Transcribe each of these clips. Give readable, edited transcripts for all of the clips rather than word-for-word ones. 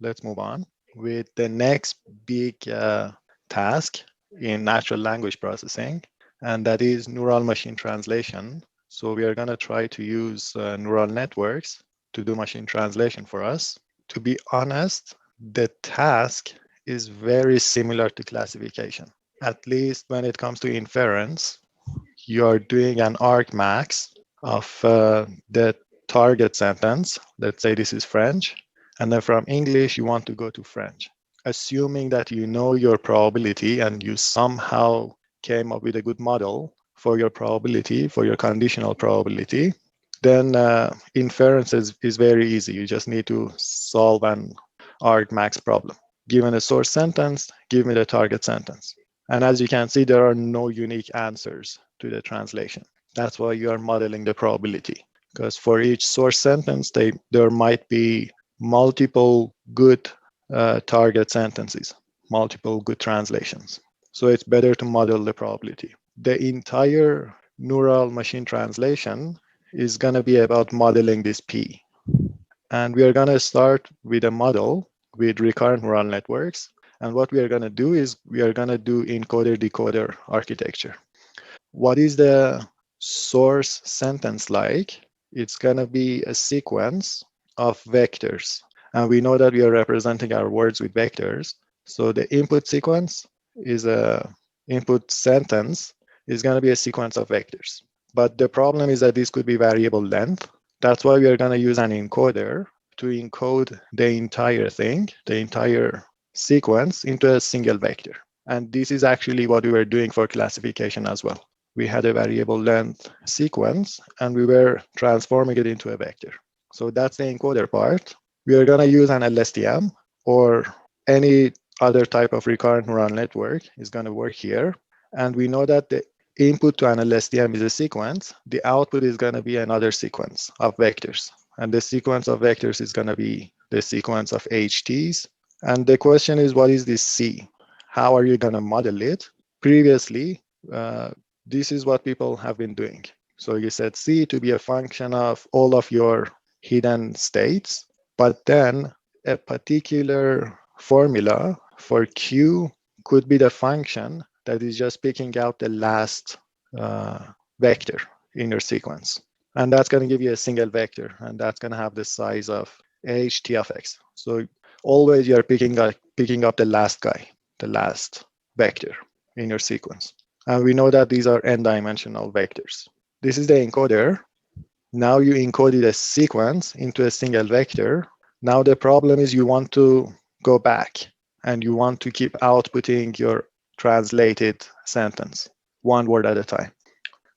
let's move on with the next big task in natural language processing, and that is neural machine translation. So we are going to try to use neural networks to do machine translation for us. To be honest, the task is very similar to classification. At least when it comes to inference, you are doing an argmax of the target sentence. Let's say this is French. And then from English, you want to go to French. Assuming that you know your probability and you somehow came up with a good model for your probability, for your conditional probability, then inference is very easy. You just need to solve an argmax problem. Given a source sentence, give me the target sentence. And as you can see, there are no unique answers to the translation. That's why you are modeling the probability. Because for each source sentence, there might be multiple good target sentences, multiple good translations. So it's better to model the probability. The entire neural machine translation is going to be about modeling this P. And we are going to start with a model with recurrent neural networks. And what we are going to do is we are going to do encoder-decoder architecture. What is the source sentence like? It's going to be a sequence of vectors. And we know that we are representing our words with vectors. So the input sequence is a input sentence is going to be a sequence of vectors. But the problem is that this could be variable length. That's why we are going to use an encoder to encode the entire thing, the entire sequence into a single vector. And this is actually what we were doing for classification as well. We had a variable length sequence and we were transforming it into a vector. So that's the encoder part. We are going to use an LSTM or any other type of recurrent neural network is going to work here. And we know that the input to an LSTM is a sequence. The output is going to be another sequence of vectors. And the sequence of vectors is going to be the sequence of HTs. And the question is, what is this C? How are you going to model it? Previously, this is what people have been doing. So you set C to be a function of all of your hidden states, but then a particular formula for Q could be the function that is just picking out the last vector in your sequence. And that's going to give you a single vector, and that's going to have the size of HT of X. So always you're picking up the last guy, the last vector in your sequence. And we know that these are n-dimensional vectors. This is the encoder. Now you encoded a sequence into a single vector. Now the problem is you want to go back and you want to keep outputting your translated sentence, one word at a time.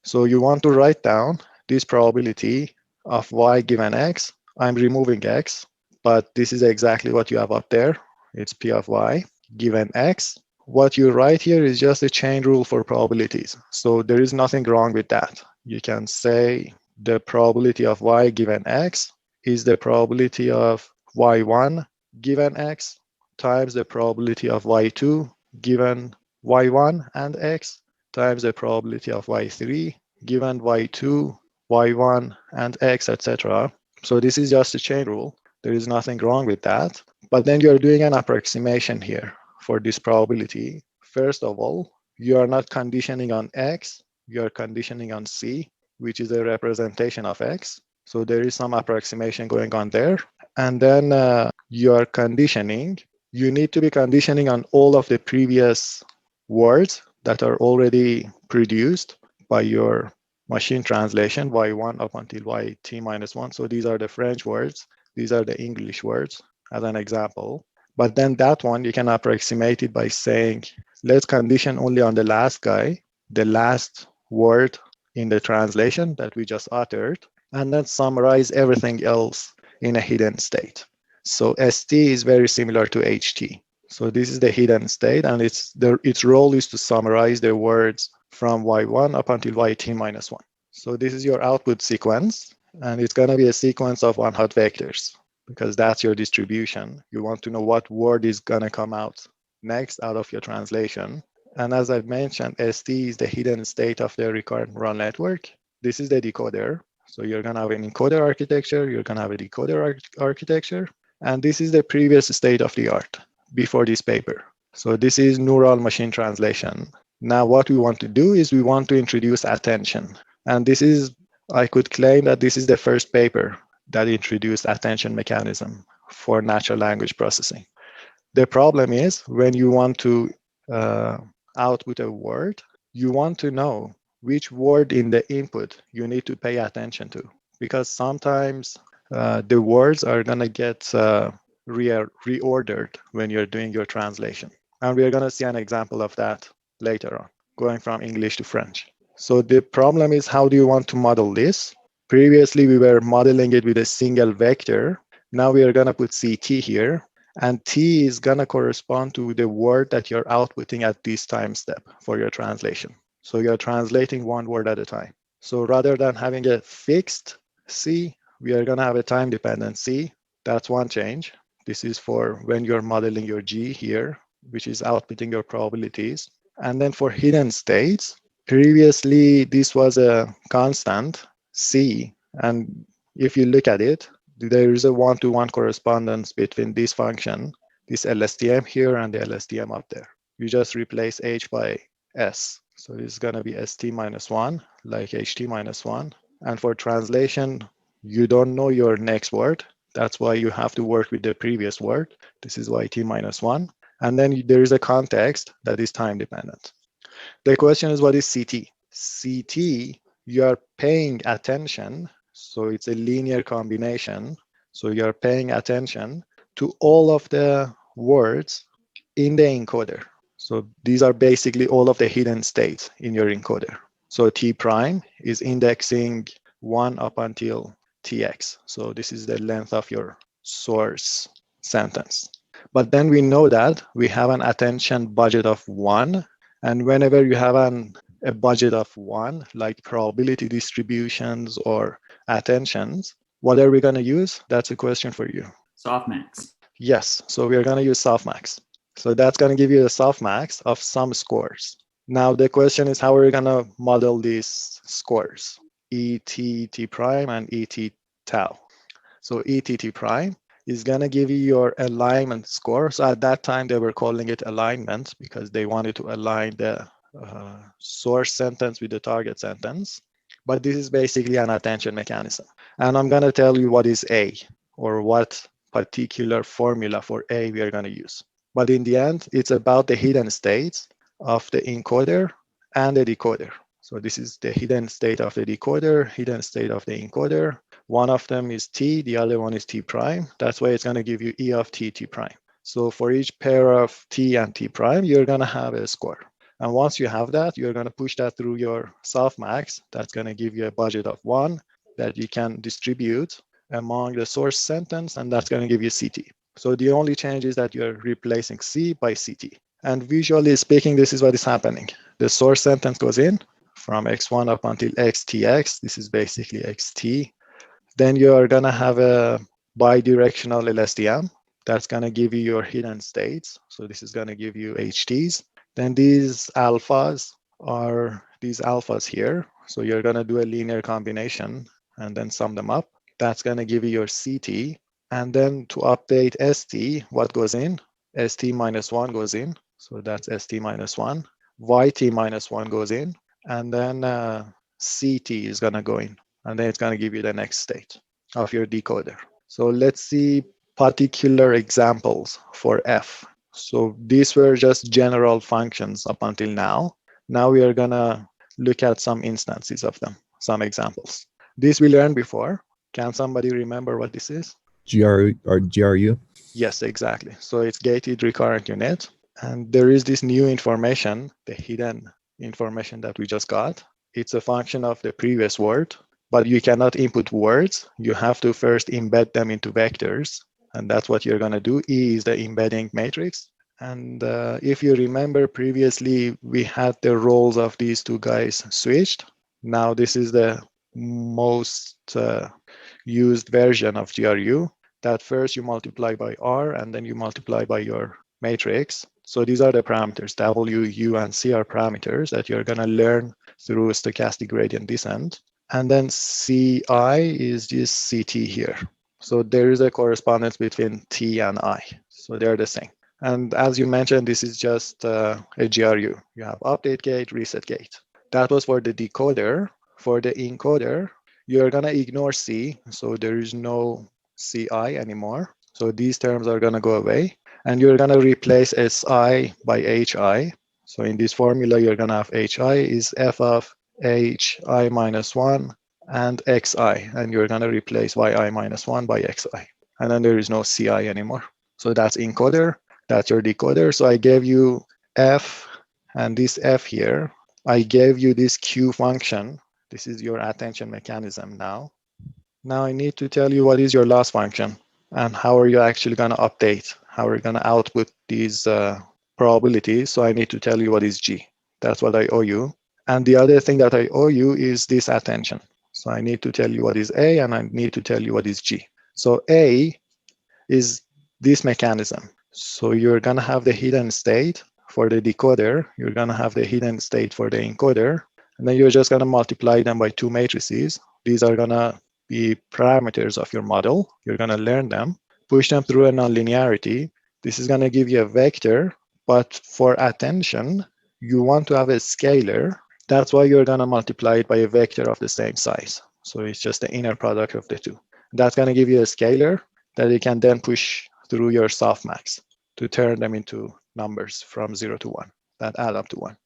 So you want to write down this probability of y given x. I'm removing x, but this is exactly what you have up there. It's P of y given x. What you write here is just a chain rule for probabilities. So there is nothing wrong with that. You can say the probability of y given x is the probability of y1 given x times the probability of y2 given y1 and x times the probability of y3 given y2, y1, and x, etc. So this is just a chain rule. There is nothing wrong with that. But then you're doing an approximation here for this probability. First of all, you are not conditioning on x, you are conditioning on c, which is a representation of x. So there is some approximation going on there. And then you are conditioning. You need to be conditioning on all of the previous words that are already produced by your machine translation, y1 up until yt minus 1. So these are the French words. These are the English words as an example. But then that one, you can approximate it by saying, let's condition only on the last guy, the last word in the translation that we just uttered, and then summarize everything else in a hidden state. So ST is very similar to HT. So this is the hidden state, and its role is to summarize the words from y1 up until yt minus 1. So this is your output sequence, and it's going to be a sequence of one-hot vectors because that's your distribution. You want to know what word is going to come out next out of your translation. And as I mentioned, ST is the hidden state of the recurrent neural network. This is the decoder. So you're going to have an encoder architecture, you're going to have a decoder architecture. And this is the previous state of the art before this paper. So this is neural machine translation. Now what we want to do is we want to introduce attention. And this is, I could claim that this is the first paper that introduced attention mechanism for natural language processing. The problem is when you want to uh, output a word, you want to know which word in the input you need to pay attention to, because sometimes the words are going to get reordered when you're doing your translation. And we're going to see an example of that later on, going from English to French. So the problem is, how do you want to model this? Previously, we were modeling it with a single vector. Now we are going to put CT here, and T is going to correspond to the word that you're outputting at this time step for your translation. So you're translating one word at a time. So rather than having a fixed C, we are going to have a time dependent C. That's one change. This is for when you're modeling your G here, which is outputting your probabilities. And then for hidden states, previously this was a constant C. And if you look at it, there is a one-to-one correspondence between this function, this LSTM here and the LSTM up there. You just replace H by S. So it's going to be ST minus 1, like HT minus 1. And for translation, you don't know your next word. That's why you have to work with the previous word. This is YT minus 1. And then there is a context that is time dependent. The question is, what is CT? CT, you are paying attention. So it's a linear combination. So you're paying attention to all of the words in the encoder. So these are basically all of the hidden states in your encoder. So T prime is indexing 1 up until TX. So this is the length of your source sentence. But then we know that we have an attention budget of 1. And whenever you have a budget of 1, like probability distributions or attentions, what are we going to use? That's a question for you. Softmax. Yes, so we are going to use softmax. So that's going to give you a softmax of some scores. Now the question is, how are we going to model these scores? ETT prime and ET tau. So ETT prime is going to give you your alignment score. So at that time, they were calling it alignment because they wanted to align the source sentence with the target sentence. But this is basically an attention mechanism. And I'm going to tell you what is A, or what particular formula for A we are going to use. But in the end, it's about the hidden states of the encoder and the decoder. So this is the hidden state of the decoder, hidden state of the encoder. One of them is T, the other one is T prime. That's why it's going to give you E of T, T prime. So for each pair of T and T prime, you're going to have a score. And once you have that, you're going to push that through your softmax. That's going to give you a budget of 1 that you can distribute among the source sentence, and that's going to give you CT. So the only change is that you're replacing C by CT. And visually speaking, this is what is happening. The source sentence goes in from X1 up until XTX. This is basically XT. Then you're going to have a bidirectional LSTM. That's going to give you your hidden states. So this is going to give you HTs. Then these alphas are these alphas here. So you're going to do a linear combination and then sum them up. That's going to give you your CT. And then to update ST, what goes in? ST minus 1 goes in. So that's ST minus 1. YT minus 1 goes in. And then CT is going to go in. And then it's going to give you the next state of your decoder. So let's see particular examples for F. So these were just general functions up until now. Now we are going to look at some instances of them, some examples. This we learned before. Can somebody remember what this is? GRU? Yes, exactly. So it's gated recurrent unit. And there is this new information, the hidden information that we just got. It's a function of the previous word, but you cannot input words. You have to first embed them into vectors. And that's what you're going to do. E is the embedding matrix. And if you remember previously, we had the roles of these two guys switched. Now this is the most used version of GRU. That first you multiply by R and then you multiply by your matrix. So these are the parameters. W, U, and C are parameters that you're going to learn through stochastic gradient descent. And then CI is this CT here. So there is a correspondence between T and I. So they're the same. And as you mentioned, this is just a GRU. You have update gate, reset gate. That was for the decoder. For the encoder, you're gonna ignore C, so there is no CI anymore. So these terms are gonna go away. And you're gonna replace SI by HI. So in this formula, you're gonna have HI is F of HI minus 1 and xi, and you're going to replace yi minus 1 by xi. And then there is no ci anymore. So that's encoder, that's your decoder. So I gave you f, and this f here, I gave you this q function. This is your attention mechanism now. Now I need to tell you what is your loss function and how are you actually going to update, how are you going to output these probabilities. So I need to tell you what is G. That's what I owe you. And the other thing that I owe you is this attention. So I need to tell you what is A and I need to tell you what is G. So A is this mechanism. So you're going to have the hidden state for the decoder. You're going to have the hidden state for the encoder. And then you're just going to multiply them by two matrices. These are going to be parameters of your model. You're going to learn them, push them through a nonlinearity. This is going to give you a vector, but for attention, you want to have a scalar. That's why you're going to multiply it by a vector of the same size. So it's just the inner product of the two. That's going to give you a scalar that you can then push through your softmax to turn them into numbers from 0 to 1 that add up to 1.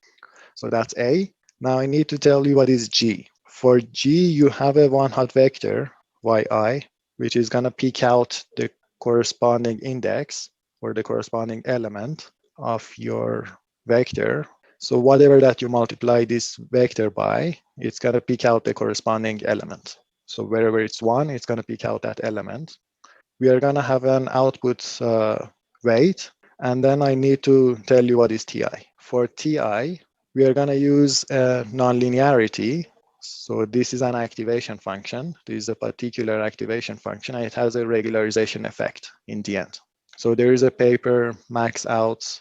So that's A. Now I need to tell you what is G. For G, you have a one-hot vector, yi, which is going to pick out the corresponding index or the corresponding element of your vector. So whatever that you multiply this vector by, it's going to pick out the corresponding element. So wherever it's 1, it's going to pick out that element. We are going to have an output weight, and then I need to tell you what is Ti. For Ti, we are going to use a nonlinearity. So this is an activation function. This is a particular activation function, and it has a regularization effect in the end. So there is a paper, max out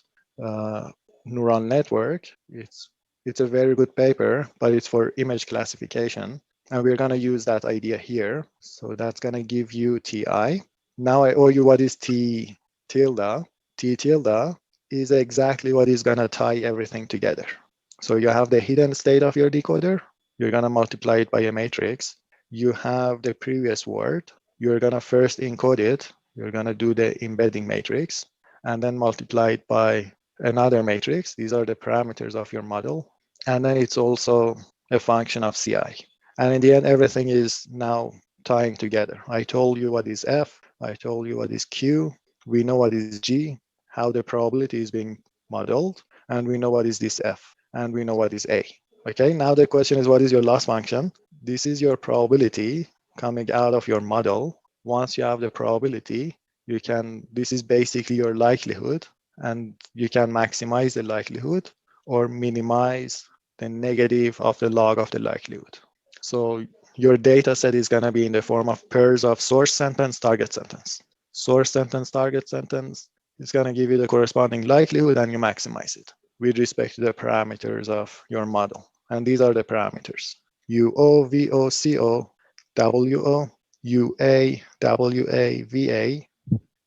neural network. It's a very good paper, but it's for image classification. And we're going to use that idea here. So that's going to give you Ti. Now I owe you what is T tilde. T tilde is exactly what is going to tie everything together. So you have the hidden state of your decoder. You're going to multiply it by a matrix. You have the previous word. You're going to first encode it. You're going to do the embedding matrix and then multiply it by another matrix. These are the parameters of your model. And then it's also a function of CI. And in the end, everything is now tying together. I told you what is F. I told you what is Q. We know what is G, how the probability is being modeled, and we know what is this F, and we know what is A. Okay, now the question is, what is your loss function? This is your probability coming out of your model. Once you have the probability, this is basically your likelihood, and you can maximize the likelihood or minimize the negative of the log of the likelihood. So your data set is going to be in the form of pairs of source sentence, target sentence. Source sentence, target sentence is going to give you the corresponding likelihood, and you maximize it with respect to the parameters of your model. And these are the parameters: UO, VO, CO, WO, UA, WA, VA,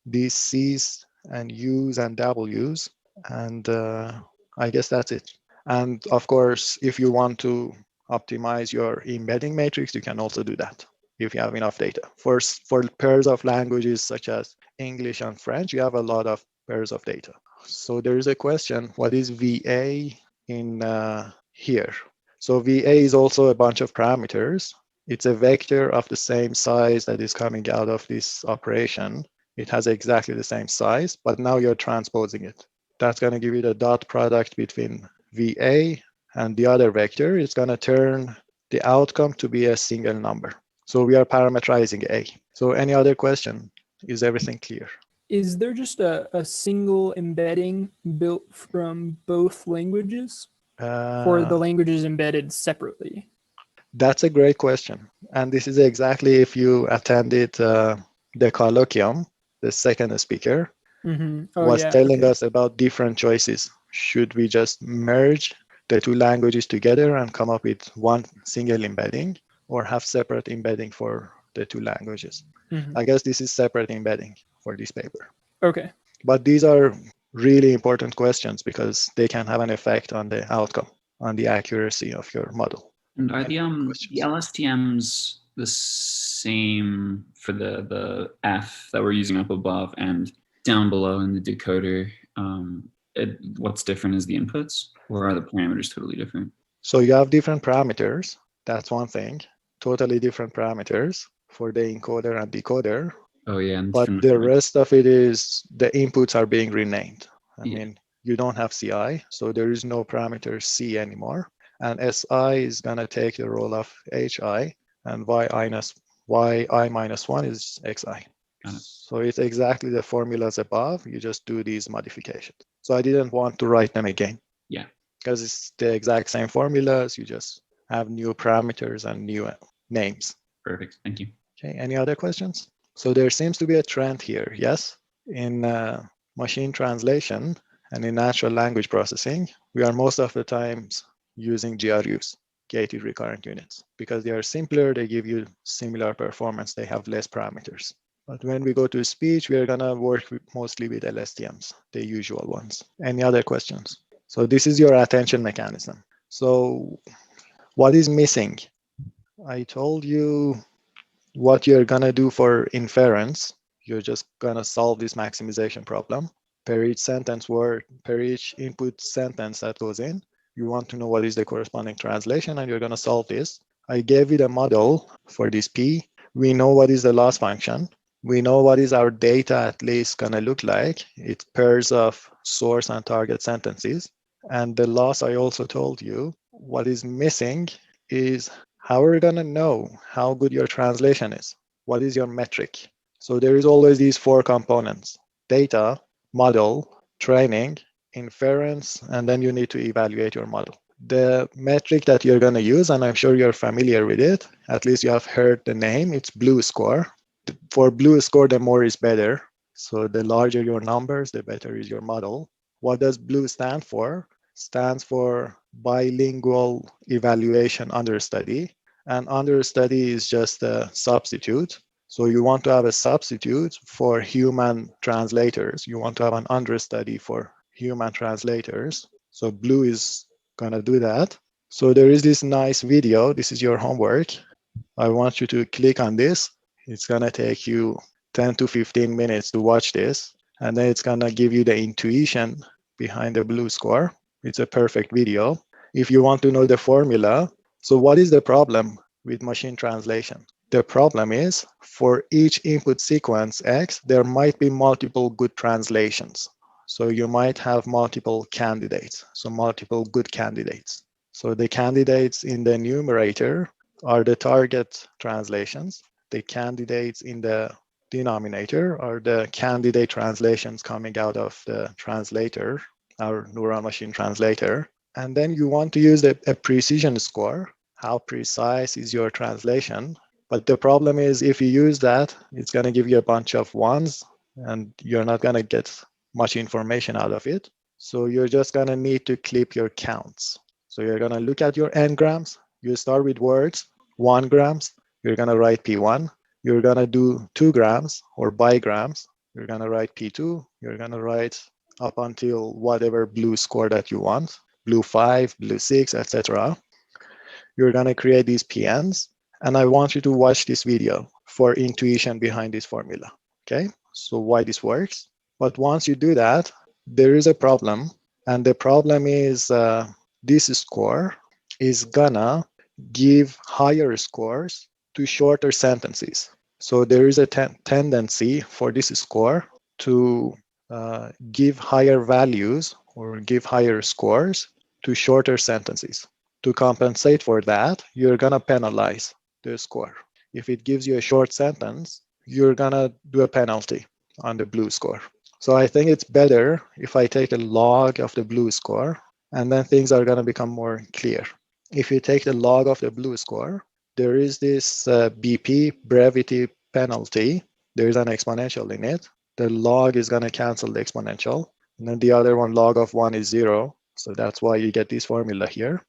these C's and U's and W's. And I guess that's it. And of course, if you want to optimize your embedding matrix, you can also do that if you have enough data. For pairs of languages such as English and French, you have a lot of pairs of data. So there is a question, what is VA in here? So VA is also a bunch of parameters. It's a vector of the same size that is coming out of this operation. It has exactly the same size, but now you're transposing it. That's going to give you the dot product between VA and the other vector. It's going to turn the outcome to be a single number. So we are parameterizing A. So any other question? Is everything clear? Is there just a single embedding built from both languages, or the languages embedded separately? That's a great question. And this is exactly if you attended the colloquium, the second speaker was telling us about different choices. Should we just merge the two languages together and come up with one single embedding, or have separate embedding for the two languages. Mhm. I guess this is separate embedding for this paper. Okay. But these are really important questions because they can have an effect on the outcome, on the accuracy of your model. And are the questions? LSTMs the same for the F that we're using up above and down below in the decoder? What's different is the inputs, or are the parameters totally different? So you have different parameters. That's one thing. Totally different parameters for the encoder and decoder. Oh yeah, and But the rest of it is the inputs are being renamed. I mean, you don't have CI, so there is no parameter C anymore. And SI is going to take the role of HI, and YI minus 1 is XI. So it's exactly the formulas above. You just do these modifications. So I didn't want to write them again. Yeah. Because it's the exact same formulas. You just have new parameters and new names. Perfect. Thank you. Okay. Any other questions? So there seems to be a trend here. Yes. In machine translation and in natural language processing, we are most of the times using GRUs, gated recurrent units, because they are simpler. They give you similar performance. They have less parameters. But when we go to speech, we are going to work mostly with LSTMs, the usual ones. Any other questions? So this is your attention mechanism. So what is missing? I told you what you're going to do for inference. You're just going to solve this maximization problem. Per each sentence word, per each input sentence that goes in, you want to know what is the corresponding translation, and you're going to solve this. I gave you the model for this P. We know what is the loss function. We know what is our data at least going to look like. It's pairs of source and target sentences. And the loss, I also told you, what is missing is how are you going to know how good your translation is? What is your metric? So there is always these four components: data, model, training, inference, and then you need to evaluate your model. The metric that you're going to use, and I'm sure you're familiar with it, at least you have heard the name, it's BLUE score. For BLUE score, the more is better. So the larger your numbers, the better is your model. What does BLUE stand for? Stands for bilingual evaluation understudy. And understudy is just a substitute. So you want to have a substitute for human translators. You want to have an understudy for human translators. So BLUE is going to do that. So there is this nice video. This is your homework. I want you to click on this. It's going to take you 10 to 15 minutes to watch this. And then it's going to give you the intuition behind the BLUE score. It's a perfect video. If you want to know the formula, so what is the problem with machine translation? The problem is for each input sequence X, there might be multiple good translations. So you might have multiple candidates, so multiple good candidates. So the candidates in the numerator are the target translations. The candidates in the denominator are the candidate translations coming out of the translator, our neural machine translator. And then you want to use a precision score. How precise is your translation? But the problem is if you use that, it's going to give you a bunch of ones and you're not going to get much information out of it. So you're just going to need to clip your counts. So you're going to look at your n-grams. You start with words, 1 grams. You're going to write P1. You're going to do 2 grams or bigrams. You're going to write P2. You're going to write up until whatever BLUE score that you want, BLUE 5, BLUE 6, etc. You're going to create these PNs. And I want you to watch this video for intuition behind this formula. Okay, so why this works. But once you do that, there is a problem. And the problem is this score is gonna give higher scores to shorter sentences. So there is a tendency for this score to give higher values or give higher scores to shorter sentences. To compensate for that, you're gonna penalize the score. If it gives you a short sentence, you're gonna do a penalty on the BLUE score. So I think it's better if I take a log of the BLUE score, and then things are gonna become more clear. If you take the log of the BLUE score, there is this BP, brevity penalty. There is an exponential in it. The log is gonna cancel the exponential. And then the other one, log of 1 is 0. So that's why you get this formula here.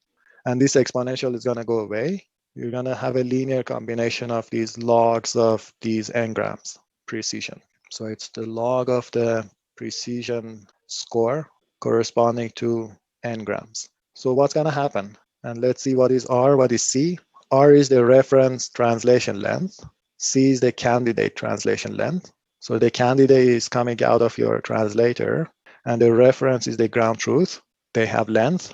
And this exponential is gonna go away. you're going to have a linear combination of these logs of these n-grams precision. So it's the log of the precision score corresponding to n-grams. So what's going to happen? And let's see what is R, what is C. R is the reference translation length. C is the candidate translation length. So the candidate is coming out of your translator, and the reference is the ground truth. They have length.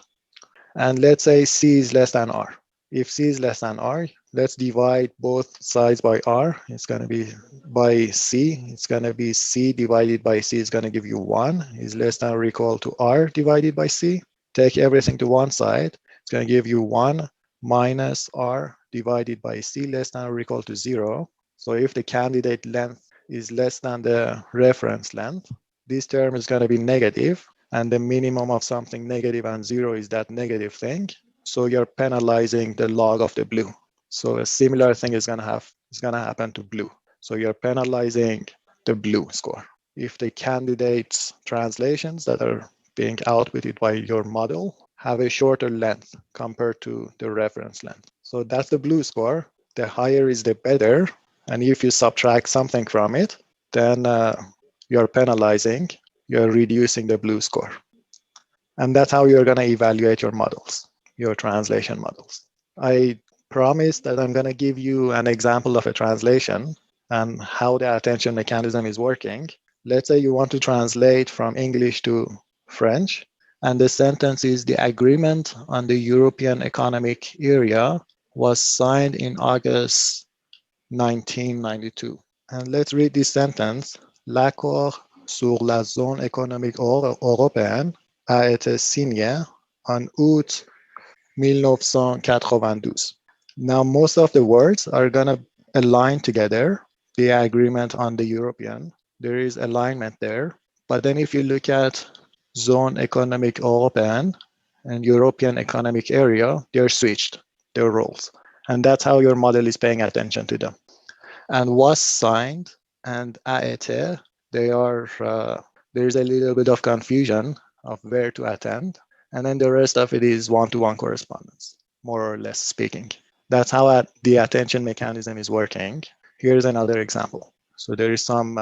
And let's say C is less than R. If C is less than R, let's divide both sides by R. It's going to be by C. It's going to be C divided by C is going to give you 1. Is less than or equal to R divided by C. Take everything to one side. It's going to give you 1 minus R divided by C less than or equal to 0. So if the candidate length is less than the reference length, this term is going to be negative, and the minimum of something negative and 0 is that negative thing. So you're penalizing the log of the blue. So a similar thing is going to happen to blue. So you're penalizing the blue score. If the candidates translations that are being outputted by your model have a shorter length compared to the reference length. So that's the blue score. The higher is the better. And if you subtract something from it, then you're penalizing, you're reducing the blue score. And that's how you're going to evaluate your models, your translation models. I promise that I'm going to give you an example of a translation and how the attention mechanism is working. Let's say you want to translate from English to French, and the sentence is the agreement on the European Economic Area was signed in August 1992. And let's read this sentence. L'accord sur la zone économique européenne a été signé en août 1992. Now, most of the words are going to align together. The agreement on the European, there is alignment there. But then if you look at zone économique européenne and European Economic Area, they're switched, their roles. And that's how your model is paying attention to them. And was signed and a été, there's a little bit of confusion of where to attend. And then the rest of it is one-to-one correspondence, more or less speaking. That's how the attention mechanism is working. Here's another example. So there is some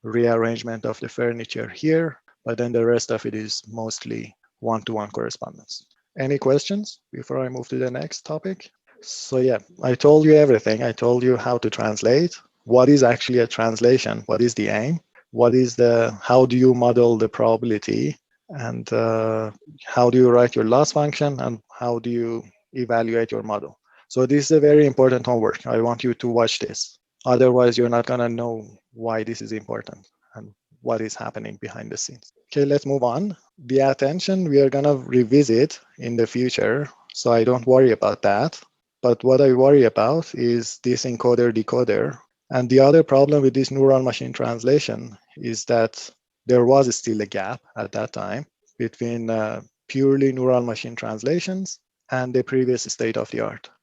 rearrangement of the furniture here, but then the rest of it is mostly one-to-one correspondence. Any questions before I move to the next topic? So yeah, I told you everything. I told you how to translate. What is actually a translation? What is the aim? How do you model the probability? And how do you write your loss function? And how do you evaluate your model? So this is a very important homework. I want you to watch this. Otherwise, you're not gonna know why this is important and what is happening behind the scenes. Okay, let's move on. The attention we are gonna revisit in the future, so I don't worry about that. But what I worry about is this encoder decoder. And the other problem with this neural machine translation is that there was still a gap at that time between purely neural machine translations and the previous state of the art.